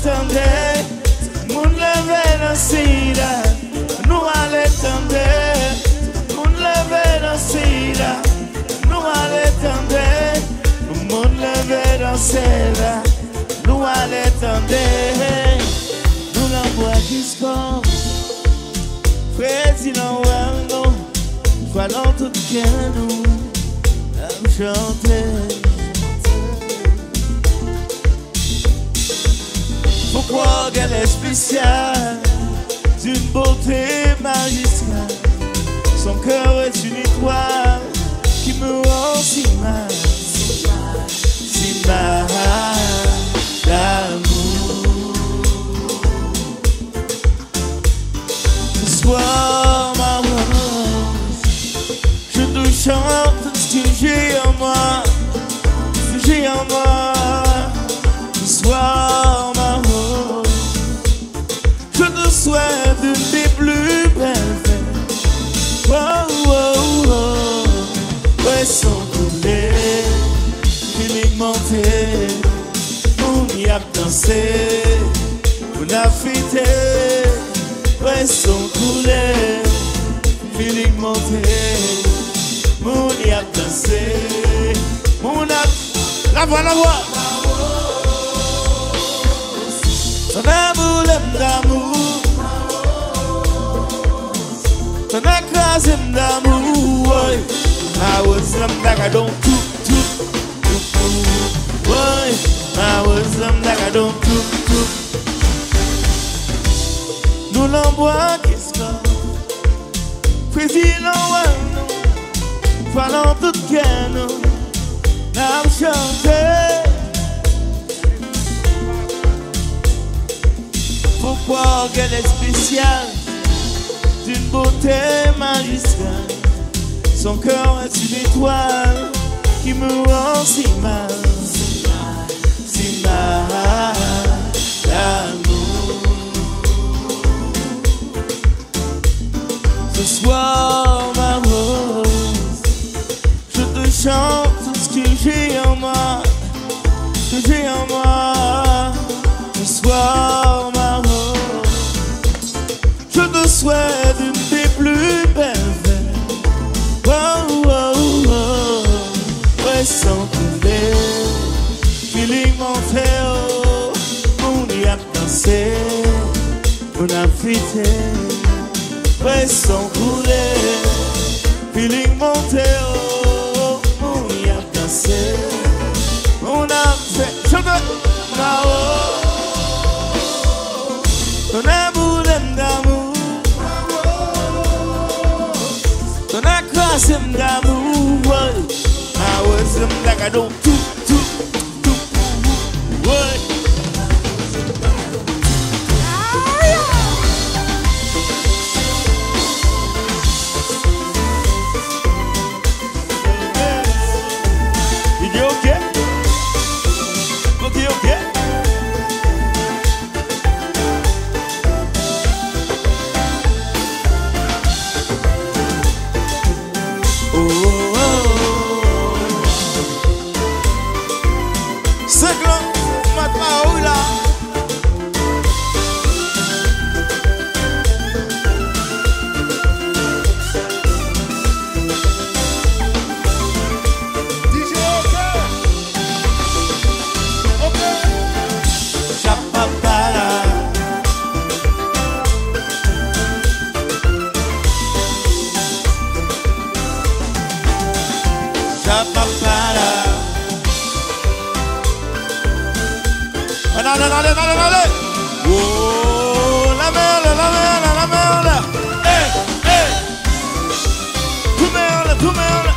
tendre, mon lever dans sida. Nous allons tendre, mon lever dans sida. Nous allons tendre, mon lever dans sida. Nous allons tendre, nous l'envoie qui se compte. Président Wano, voilà tout que nous chanter. Pourquoi qu'elle est spéciale, d'une beauté magistrale. Son cœur est une étoile qui me rend si mal, si mal d'amour. Ce soir, ma rose, je te chante ce que j'ai en moi, ce que j'ai en moi. Ce soir, ma rose, je te souhaite une des plus belles fêtes. Oh, oh, oh, ouais, sans couler, feeling monté, on y a dansé, on a fêté. Ouais, sans couler, feeling monté, on y a dansé, on a... La voix, la voix. Ton amour, l'aime d'amour, ton écrasé d'amour. I was like I don't do. I was like I don't do. Nous l'envoie qui se président Wano, pendant tout que nous n'avons chanté. Pourquoi qu'elle est spéciale, d'une beauté magistrale. Son cœur est une étoile qui me rend si mal, si mal d'amour. Ce soir, ma rose, je te chante tout ce que j'ai en moi, ce que j'ai en moi. Ce soir, ma rose, je te souhaite une des plus belles fêtes. Oh, oh, oh, ouais, sans couler, feeling monté, oh, on y a dansé, on a fêté. Ouais, sans couler, feeling monté, oh, on y a dansé, on a fait. Je te... Ma rose, ton amour, l'aime d'amour, ton écrasé d'amour. I was like I don't do. You okay? Okay, okay. C'est grand, ma parole là. DJ okay. Okay. Chapapala. Chapapala. Allez. Oh, la merde. Hey. Tout merde.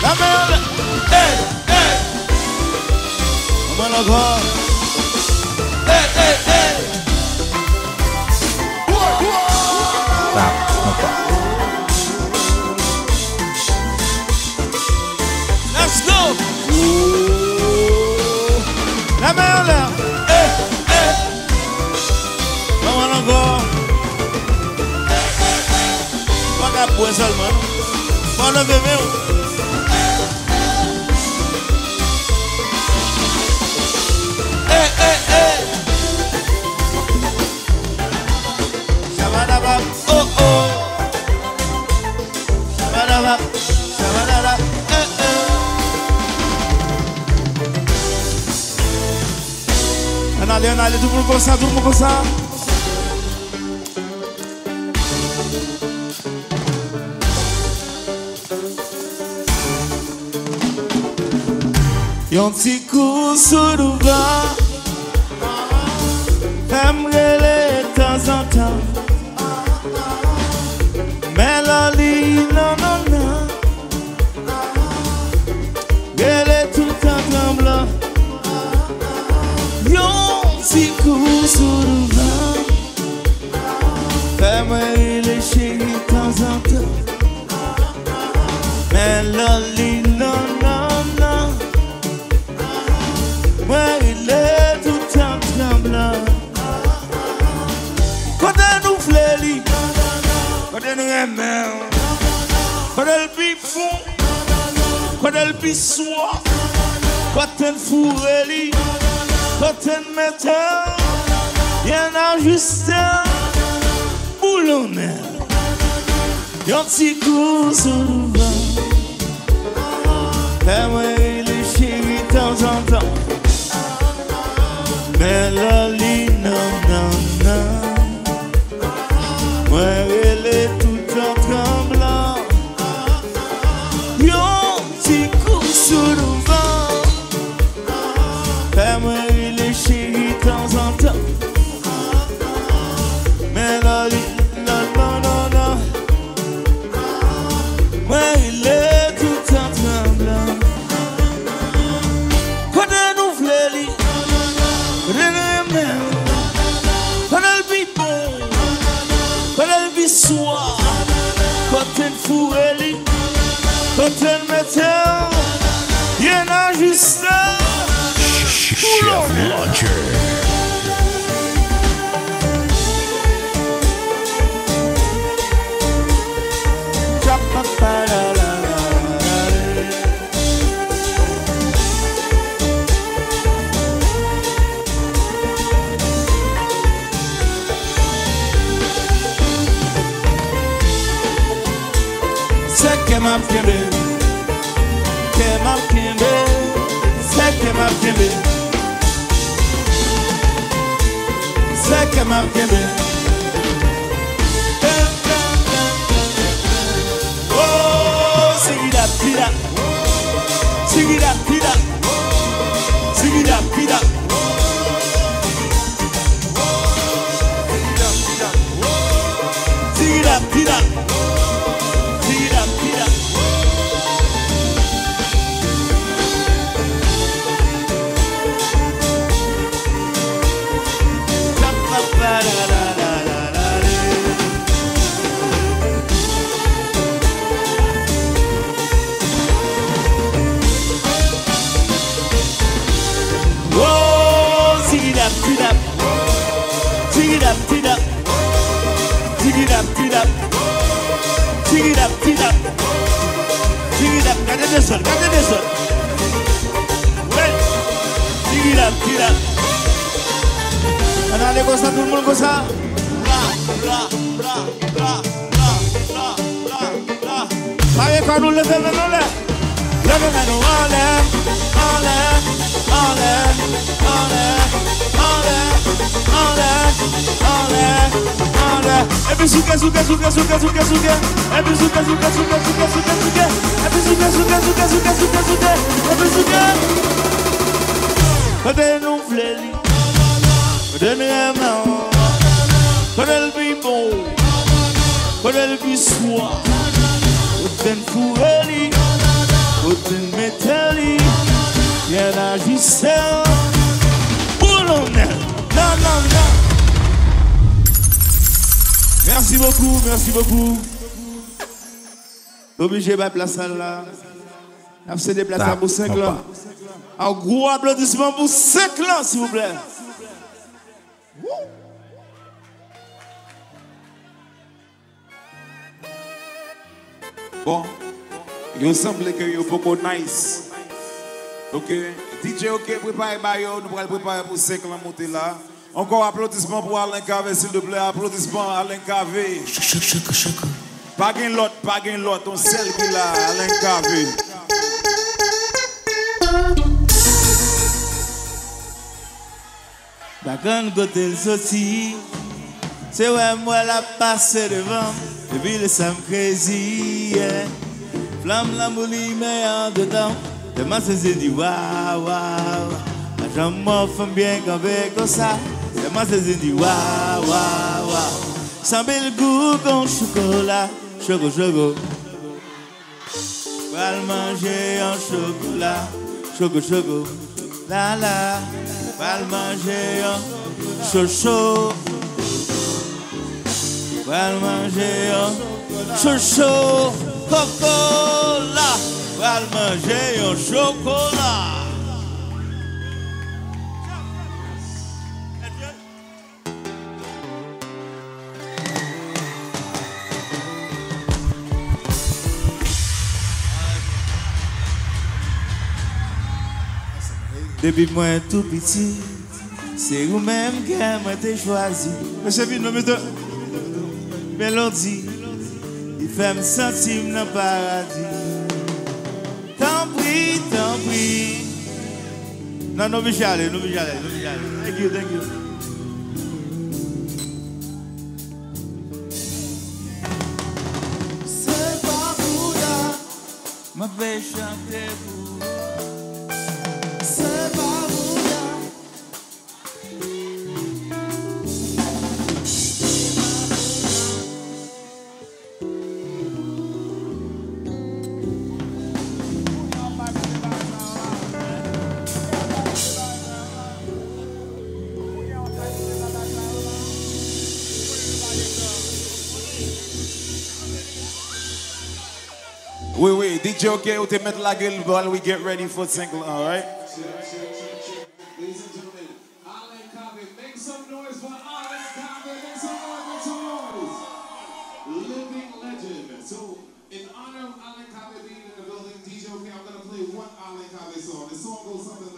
La merde. Hey. On va l'encore. Hey. Let's go. La merde. On va l'encore. Pas qu'à boire seulement. Pas le bébé. On allait, tout le monde comme ça, tout le monde comme ça. Yon petit coup sous le vent, j'aimerais de temps en temps. Mélanie, non, non, non. Elle est tout le temps tremblant. Yon petit coup sous le vent, j'aimerais les chéris de temps en temps. Mélanie, non, non, non. Ouais, il est tout le temps tremblant. Quand nous flélit, quand nous aimons, quand elle vit fou, quand elle vit soif, quand elle fourrée, quand elle mettait, il y en a juste un boulonnel. Il y a un petit coup sur le vent. J'aimerais les chéris de temps en temps. Mélanie, non, non, non. Moi, elle est tout le temps tremblant. Yon petit coup sur le vent. Fais-moi les chéris de temps en temps. Mélanie, non, non, non, non. Moi, elle est tout le temps tremblant. Quand nous flélit, quand elle vit bon, quand elle vit soir, quand elle fourrée, quand elle mettait, il y en a juste un. Chef Launcher. C'est que m'a kembe, c'est que m'a kembe, c'est que m'a kembe. Oh, sigida pida, sigida pida, sigida pida. Sigida pida. Regardez ça. Ouais. On allait comme ça, tout le monde comme ça. Allez, quand nous levons, et puis souka. Et puis souka. Quand elle nous flélit, quand elle aime, quand elle vit bon, quand elle vit soif, quand elle fourrée, quand elle mettait, il y en a juste un boulonnel. Non. Merci beaucoup. Obligé de placer là. On a fait des places pour 5 ans. Un gros applaudissement pour 5 ans, s'il vous plaît. Bon, il semble que vous beaucoup nice. Ok, DJ, ok, préparez nous allons préparer pour 5 ans monter là. Encore applaudissement pour Alain Cavé, s'il te plaît. Applaudissement à Alain Cavé. Pas gain l'autre, on seul qui là, Alain Cavé. pas qu'un côté le sorti. C'est ouais, moi la passe devant, et puis le Sam crazy, yeah. Flamme la moulie, mais en dedans, de ma saisie dit waouh, waouh. La jambe m'offre bien comme ça, de ma saisie dit waouh, waouh, waouh. Sans bel goût comme chocolat, choco. Va le manger en chocolat, choco, la la. Va le manger en choco. Va le manger en choco, coca-cola. Va le manger en chocolat. Depuis moi tout petit, c'est vous-même qui m'avez choisi. Monsieur Vino, mettez. Mélodie, il fait me sentir dans le paradis. Tant pis. Non, Michel. Thank you. C'est pas pour là, ma belle chanter vous. C'est pas pour là. Oui, DJ OK, ou te mettre la gueule while we get ready for the single, all right? Ladies and gentlemen, Alain Kave, make some noise for Alain Kave, make some noise. Living legend. So, in honor of Alain Kave being in the building, DJ OK, I'm going to play one Alain Kave song. The song goes something